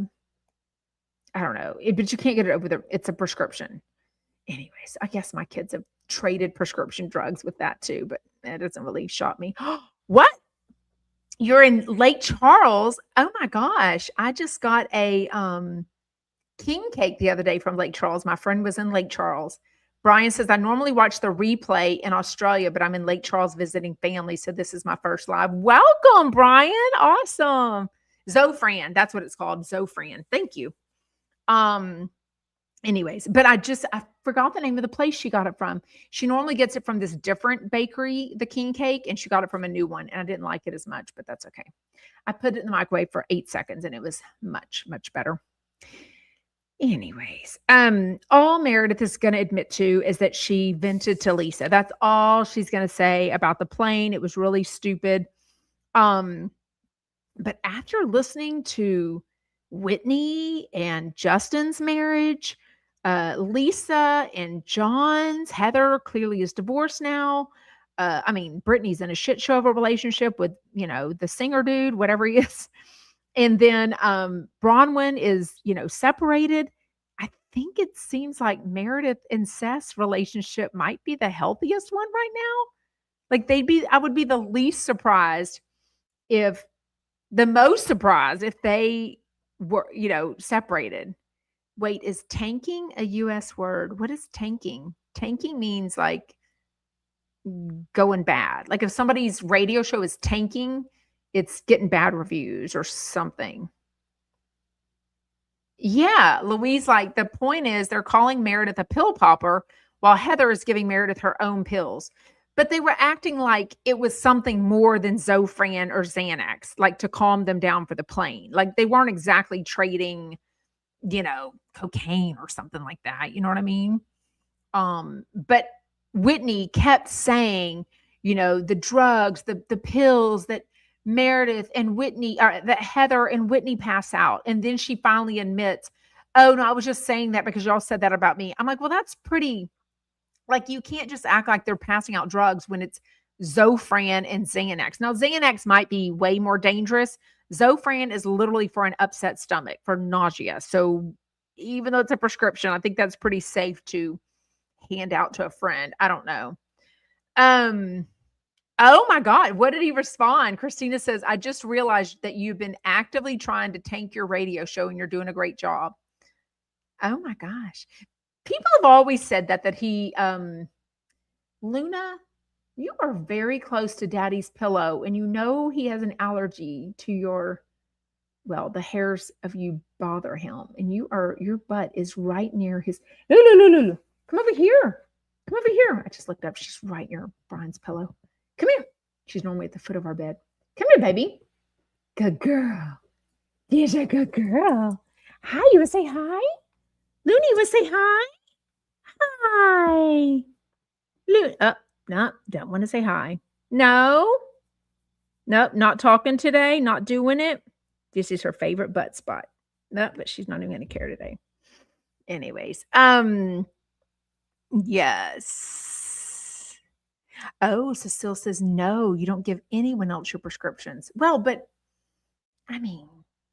don't know. But you can't get it over it's a prescription. Anyways, I guess my kids have traded prescription drugs with that too, but that doesn't really shock me. What? You're in Lake Charles? Oh my gosh. I just got a king cake the other day from Lake Charles. My friend was in Lake Charles. Brian says, I normally watch the replay in Australia, but I'm in Lake Charles visiting family. So this is my first live. Welcome, Brian. Awesome. Zofran. That's what it's called. Zofran. Thank you. Anyways, but I forgot the name of the place she got it from. She normally gets it from this different bakery, the king cake, and she got it from a new one. And I didn't like it as much, but that's okay. I put it in the microwave for 8 seconds and it was much, much better. Anyways, all Meredith is going to admit to is that she vented to Lisa. That's all she's going to say about the plane. It was really stupid. But after listening to Whitney and Justin's marriage, Lisa and John's, Heather clearly is divorced now. I mean, Brittany's in a shit show of a relationship with, the singer dude, whatever he is. And then Bronwyn is, separated. I think it seems like Meredith and Seth's relationship might be the healthiest one right now. Like I would be the least surprised if the most surprised if they were, separated. Wait, is tanking a US word? What is tanking? Tanking means like going bad. Like if somebody's radio show is tanking, it's getting bad reviews or something. Yeah, Louise, like the point is they're calling Meredith a pill popper while Heather is giving Meredith her own pills. But they were acting like it was something more than Zofran or Xanax, like to calm them down for the plane. Like they weren't exactly trading, cocaine or something like that. You know what I mean? But Whitney kept saying, the drugs, the pills that Meredith and Whitney, or that Heather and Whitney pass out. And then she finally admits, oh, no, I was just saying that because y'all said that about me. I'm like, well, that's pretty, like, you can't just act like they're passing out drugs when it's Zofran and Xanax. Now, Xanax might be way more dangerous. Zofran is literally for an upset stomach, for nausea. So even though it's a prescription, I think that's pretty safe to hand out to a friend. I don't know. Oh my God. What did he respond? Christina says, I just realized that you've been actively trying to tank your radio show and you're doing a great job. Oh my gosh. People have always said that he, Luna, you are very close to Daddy's pillow and he has an allergy to the hairs of you bother him and your butt is right near his, no. Come over here. Come over here. I just looked up. She's right near Brian's pillow. Come here. She's normally at the foot of our bed. Come here, baby. Good girl. Yes, a good girl. Hi, you want to say hi? Looney, you want to say hi? Hi. Looney. No, don't want to say hi. No. Nope, not talking today. Not doing it. This is her favorite butt spot. No, but she's not even going to care today. Anyways, yes. Oh, Cecile says, no, you don't give anyone else your prescriptions. Well, but I mean,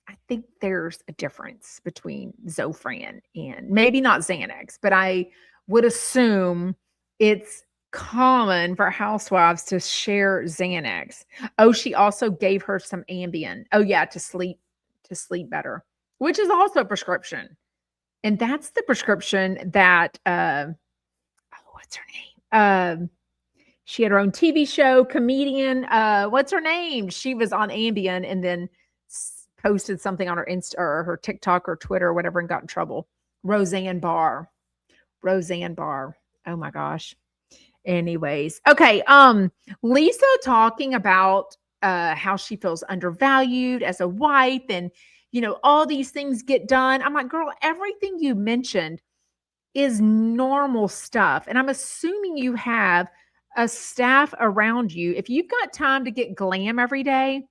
I think there's a difference between Zofran and maybe not Xanax, but I would assume it's common for housewives to share Xanax. Oh, she also gave her some Ambien. Oh yeah, to sleep better, which is also a prescription. And that's the prescription that what's her name? She had her own TV show, comedian. What's her name? She was on Ambien and then posted something on her Insta or her TikTok or Twitter or whatever and got in trouble. Roseanne Barr. Oh my gosh. Anyways, okay. Lisa talking about how she feels undervalued as a wife and all these things get done. I'm like, girl, everything you mentioned is normal stuff. And I'm assuming you have a staff around you. If you've got time to get glam every day,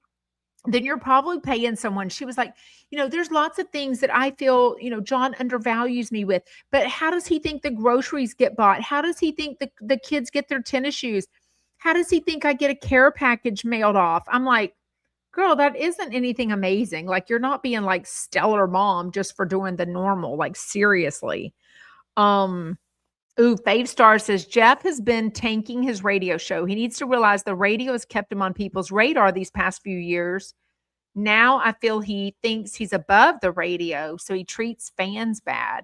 then you're probably paying someone. She was like, there's lots of things that I feel, John undervalues me with, but how does he think the groceries get bought? How does he think the kids get their tennis shoes? How does he think I get a care package mailed off? I'm like, girl, that isn't anything amazing. Like you're not being like stellar mom just for doing the normal, like seriously. Fave Star says, Jeff has been tanking his radio show. He needs to realize the radio has kept him on people's radar these past few years. Now I feel he thinks he's above the radio, so he treats fans bad.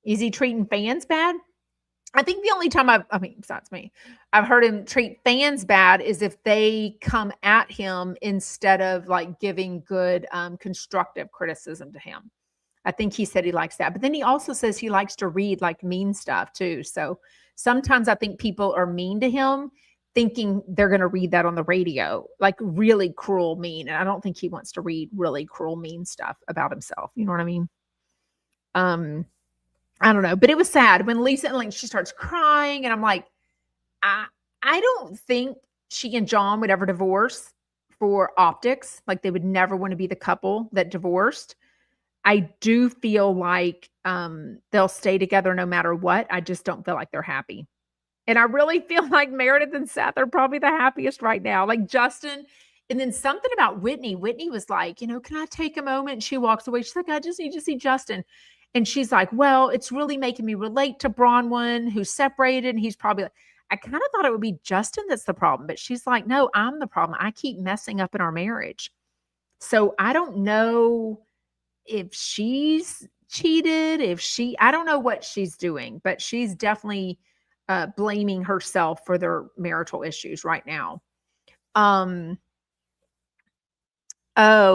Is he treating fans bad? I think the only time besides me, I've heard him treat fans bad is if they come at him instead of like giving good, constructive criticism to him. I think he said he likes that. But then he also says he likes to read like mean stuff too. So sometimes I think people are mean to him thinking they're going to read that on the radio, like really cruel, mean. And I don't think he wants to read really cruel, mean stuff about himself. You know what I mean? I don't know, but it was sad when Lisa and she starts crying and I'm like, I don't think she and John would ever divorce for optics. Like they would never want to be the couple that divorced. I do feel like they'll stay together no matter what. I just don't feel like they're happy. And I really feel like Meredith and Seth are probably the happiest right now. Like Justin, and then something about Whitney. Whitney was like, can I take a moment? And she walks away. She's like, I just need to see Justin. And she's like, well, it's really making me relate to Bronwyn, who's separated. And he's probably like, I kind of thought it would be Justin that's the problem. But she's like, no, I'm the problem. I keep messing up in our marriage. So I don't know if she's cheated, I don't know what she's doing, but she's definitely blaming herself for their marital issues right now. Oh,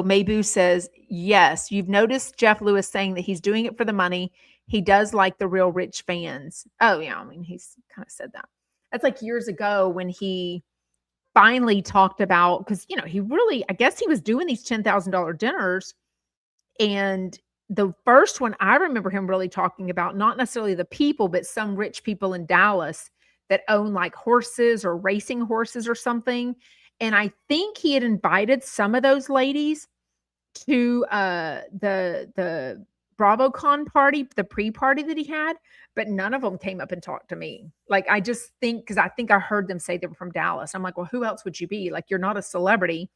Mabu says, yes, you've noticed Jeff Lewis saying that he's doing it for the money. He does like the real rich fans. Oh, yeah. I mean, he's kind of said that. That's like years ago when he finally talked about, because, he really, I guess he was doing these $10,000 dinners. And the first one I remember him really talking about, not necessarily the people, but some rich people in Dallas that own like horses or racing horses or something. And I think he had invited some of those ladies to the BravoCon party, the pre-party that he had, but none of them came up and talked to me. Like, I just think, because I think I heard them say they were from Dallas. I'm like, well, who else would you be? Like, you're not a celebrity.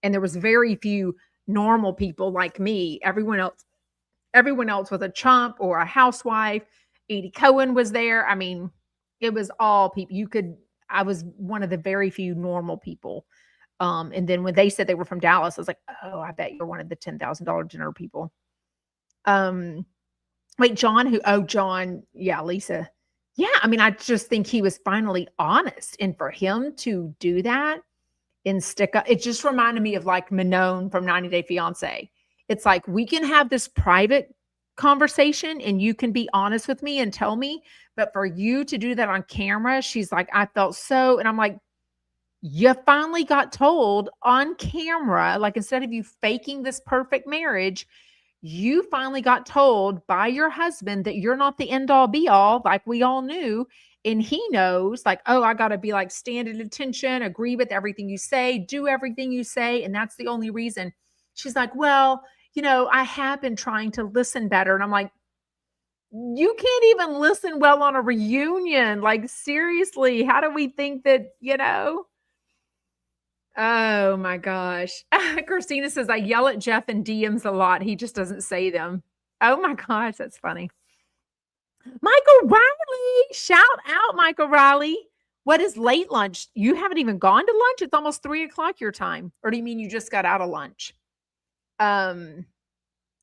And there was very few normal people like me. Everyone else was a chump or a housewife. Edie Cohen was there. I mean, it was all people. I was one of the very few normal people. And then when they said they were from Dallas, I was like, oh, I bet you're one of the $10,000 dinner people. Wait, John, John. Yeah, Lisa. Yeah. I mean, I just think he was finally honest. And for him to do that and stick up, it just reminded me of like Manon from 90 Day Fiance. It's like, we can have this private conversation and you can be honest with me and tell me, but for you to do that on camera, she's like, I felt so, and I'm like, you finally got told on camera, like instead of you faking this perfect marriage, you finally got told by your husband that you're not the end all be all, like we all knew. And he knows, like, oh, I got to be like stand at attention, agree with everything you say, do everything you say. And that's the only reason. She's like, well, I have been trying to listen better. And I'm like, you can't even listen well on a reunion. Like, seriously, how do we think that, Oh my gosh. Christina says, I yell at Jeff in DMs a lot. He just doesn't say them. Oh my gosh, that's funny. Michael Riley, shout out, Michael Riley. What is late lunch? You haven't even gone to lunch? It's almost 3:00 your time. Or do you mean you just got out of lunch?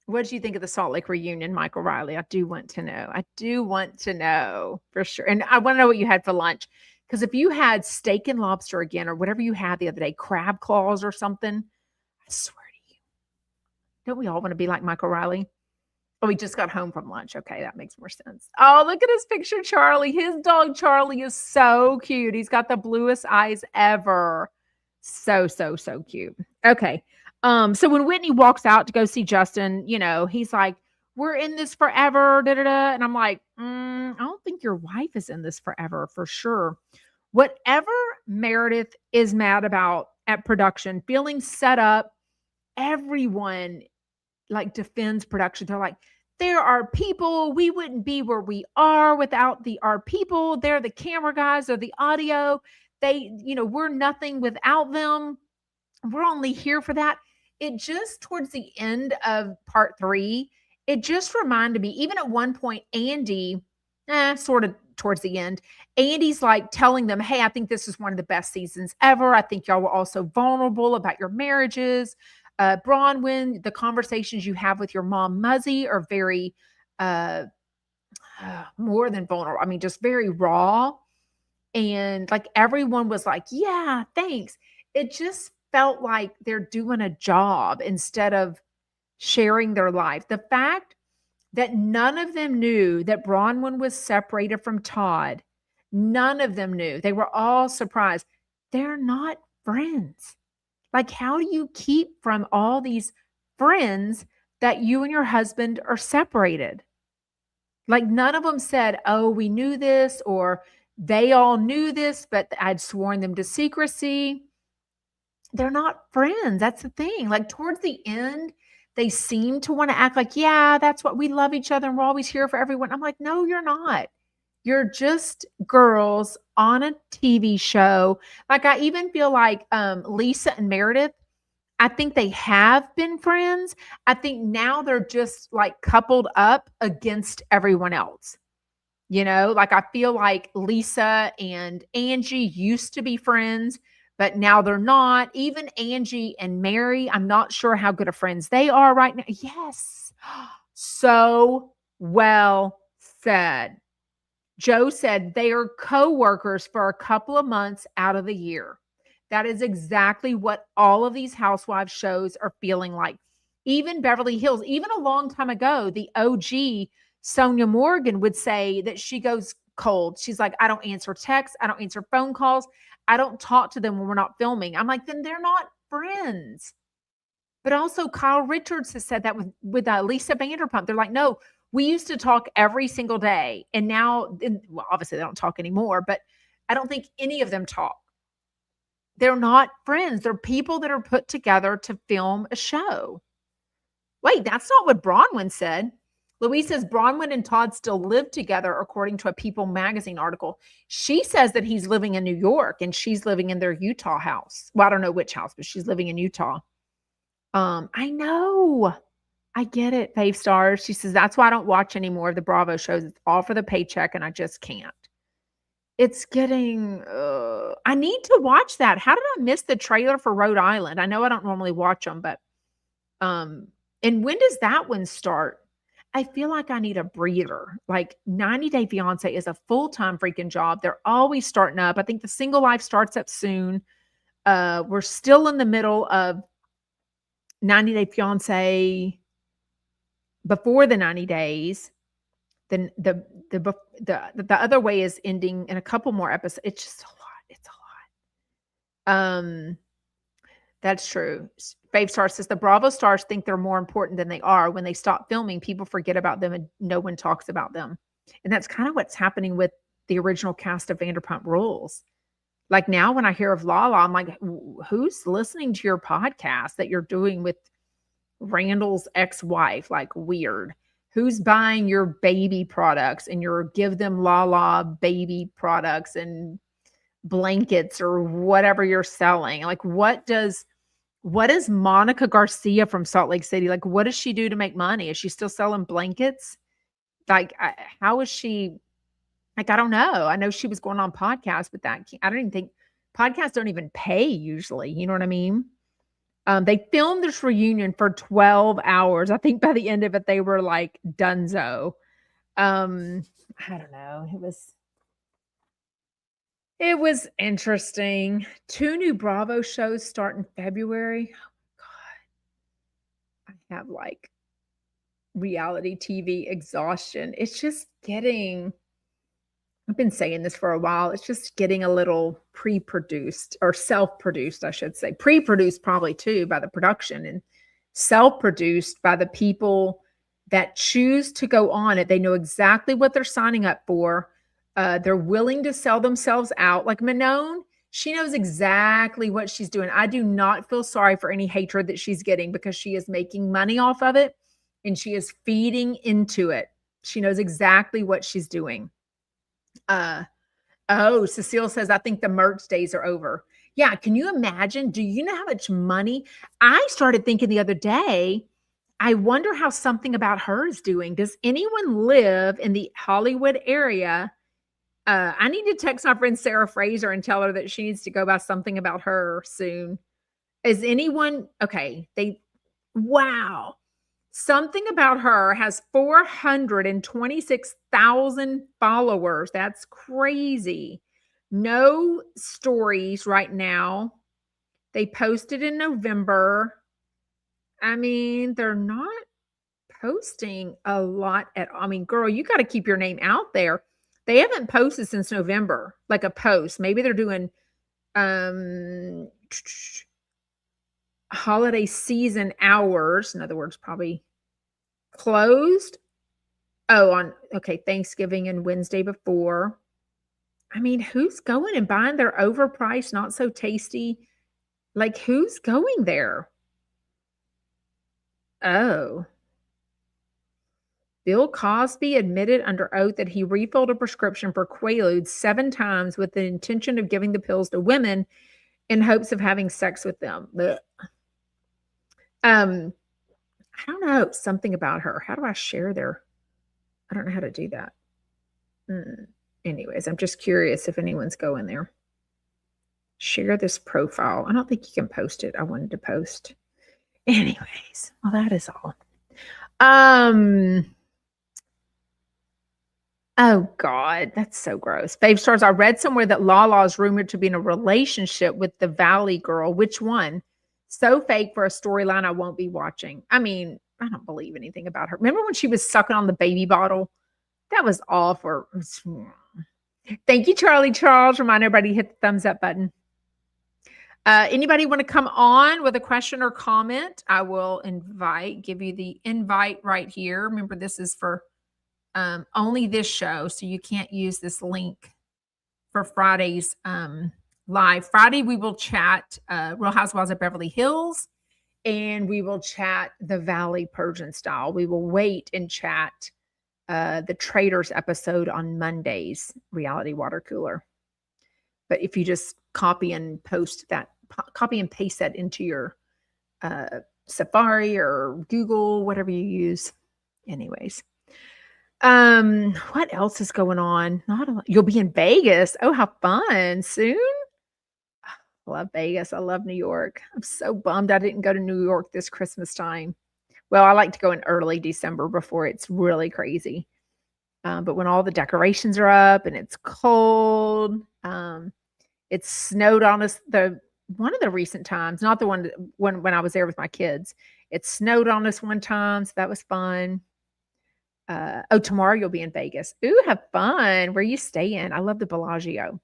What did you think of the Salt Lake reunion, Michael Riley? I do want to know for sure. And I want to know what you had for lunch. Because if you had steak and lobster again, or whatever you had the other day, crab claws or something, I swear to you, don't we all want to be like Michael Riley? Oh, we just got home from lunch. Okay, that makes more sense. Oh, look at his picture, Charlie. His dog, Charlie, is so cute. He's got the bluest eyes ever. So, so, so cute. Okay. So when Whitney walks out to go see Justin, he's like, we're in this forever, da, da, da. And I'm like, I don't think your wife is in this forever for sure. Whatever Meredith is mad about at production, feeling set up, everyone like defends production. They're like, there are people, we wouldn't be where we are without our people. They're the camera guys or the audio. They, we're nothing without them. We're only here for that. It just towards the end of part 3, it just reminded me, even at one point, Andy, sort of towards the end, Andy's like telling them, hey, I think this is one of the best seasons ever. I think y'all were also vulnerable about your marriages. Bronwyn, the conversations you have with your mom, Muzzy, are very more than vulnerable. I mean, just very raw. And like everyone was like, yeah, thanks. It just felt like they're doing a job instead of sharing their life. The fact that none of them knew that Bronwyn was separated from Todd, none of them knew. They were all surprised. They're not friends. Like, how do you keep from all these friends that you and your husband are separated? Like, none of them said, oh, we knew this, or They all knew this, but I'd sworn them to secrecy. They're not friends. That's the thing. Like towards the end, they seem to want to act like, yeah, that's what we love each other and we're always here for everyone. I'm like, no, you're not. You're just girls on a TV show. Like I even feel like Lisa and Meredith, I think they have been friends. I think now they're just like coupled up against everyone else. You know, like I feel like Lisa and Angie used to be friends, but now they're not. Even Angie and Mary, I'm not sure how good of friends they are right now. Yes. So well said. Joe said they are co-workers for a couple of months out of the year. That is exactly what all of these housewives shows are feeling like. Even Beverly Hills, even a long time ago, the OG Sonia Morgan would say that she goes cold. She's like, I don't answer texts. I don't answer phone calls. I don't talk to them when we're not filming. I'm like, then they're not friends. But also Kyle Richards has said that with Lisa Vanderpump. They're like, no, we used to talk every single day. And now, well, obviously they don't talk anymore, but I don't think any of them talk. They're not friends. They're people that are put together to film a show. Wait, that's not what Bronwyn said. Louise says Bronwyn and Todd still live together, according to a People magazine article. She says that he's living in New York and she's living in their Utah house. Well, I don't know which house, but she's living in Utah. I know. I get it, Fave Stars. She says, that's why I don't watch any more of the Bravo shows. It's all for the paycheck and I just can't. It's getting, I need to watch that. How did I miss the trailer for Rhode Island? I know I don't normally watch them, but, and when does that one start? I feel like I need a breather. Like 90 Day Fiance is a full-time freaking job. They're always starting up. I think the Single Life starts up soon. We're still in the middle of 90 Day Fiance before the 90 days. Then the other way is ending in a couple more episodes. It's just a lot. It's a lot. That's true. Fave Star says the Bravo stars think they're more important than they are. When they stop filming, people forget about them and no one talks about them. And that's kind of what's happening with the original cast of Vanderpump Rules. Like now when I hear of Lala, I'm like, who's listening to your podcast that you're doing with Randall's ex-wife? Like weird. Who's buying your baby products and you're give them Lala baby products and blankets or whatever you're selling? Like what is Monica Garcia from Salt Lake City? Like what does she do to make money? Is she still selling blankets? Like how is she? Like I don't know. I know she was going on podcasts, but I don't even think podcasts don't even pay usually. You know what I mean? They filmed this reunion for 12 hours. I think by the end of it, they were like donezo. I don't know. It was interesting. 2 new Bravo shows start in February. Oh God. I have like reality TV exhaustion. It's just getting, I've been saying this for a while. It's just getting a little pre-produced or self-produced, I should say. Pre-produced probably too by the production and self-produced by the people that choose to go on it. They know exactly what they're signing up for. They're willing to sell themselves out. Like Manon, she knows exactly what she's doing. I do not feel sorry for any hatred that she's getting because she is making money off of it and she is feeding into it. She knows exactly what she's doing. Cecile says, I think the merch days are over. Yeah. Can you imagine? Do you know how much money? I started thinking the other day, I wonder how Something About Her is doing. Does anyone live in the Hollywood area? I need to text my friend Sarah Fraser and tell her that she needs to go buy Something About Her soon. Is anyone okay? Wow. Something About Her has 426,000 followers. That's crazy. No stories right now. They posted in November. I mean, they're not posting a lot I mean, girl, you got to keep your name out there. They haven't posted since November, like a post. Maybe they're doing holiday season hours. In other words, probably closed. Oh, on okay, Thanksgiving and Wednesday before. I mean, who's going and buying their overpriced, not so tasty? Like, who's going there? Oh. Bill Cosby admitted under oath that he refilled a prescription for Quaaludes 7 times with the intention of giving the pills to women in hopes of having sex with them. Blech. I don't know, something about her. How do I share their? I don't know how to do that. Anyways, I'm just curious if anyone's going there. Share this profile. I don't think you can post it. I wanted to post. Anyways, well, that is all. Oh God, that's so gross. Fave Stars, I read somewhere that Lala is rumored to be in a relationship with the Valley girl. Which one? So fake for a storyline I won't be watching. I mean, I don't believe anything about her. Remember when she was sucking on the baby bottle? That was all for. Thank you, Charlie Charles. Remind everybody to hit the thumbs up button. Anybody want to come on with a question or comment? I will give you the invite right here. Remember, this is for only this show, so you can't use this link for Friday's live. Friday, we will chat Real Housewives of Beverly Hills, and we will chat the Valley Persian style. We will wait and chat the Traders episode on Monday's Reality Water Cooler. But if you just copy and paste that into your Safari or Google, whatever you use. Anyways. What else is going on? Not a lot. You'll be in Vegas. Oh, how fun. Soon? I love Vegas. I love New York. I'm so bummed I didn't go to New York this Christmas time. Well, I like to go in early December before it's really crazy. But when all the decorations are up and it's cold, it snowed on us one of the recent times, not the one when I was there with my kids. It snowed on us one time, so that was fun. Tomorrow you'll be in Vegas. Ooh, have fun. Where you staying? I love the Bellagio.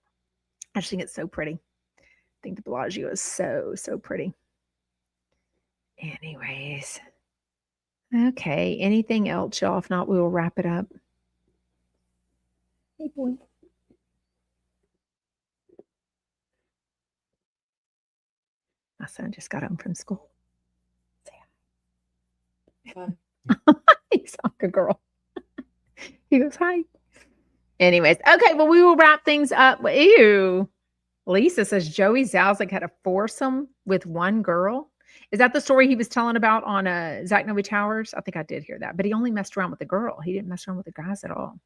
I just think it's so pretty. I think the Bellagio is so, so pretty. Anyways. Okay. Anything else, y'all? If not, we will wrap it up. Hey, boy. My son just got home from school. Say hi. He's like a girl. He goes, hi. Anyways, okay, well, we will wrap things up. Ew. Lisa says Joey Zalzig had a foursome with one girl. Is that the story he was telling about on Zach Noe Towers? I think I did hear that, but he only messed around with the girl. He didn't mess around with the guys at all.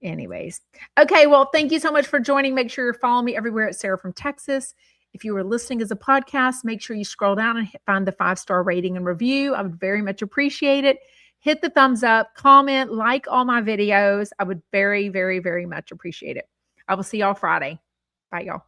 Anyways. Okay, well, thank you so much for joining. Make sure you're following me everywhere at Sarah from Texas. If you were listening as a podcast, make sure you scroll down and find the 5-star rating and review. I would very much appreciate it. Hit the thumbs up, comment, like all my videos. I would very, very, very much appreciate it. I will see y'all Friday. Bye, y'all.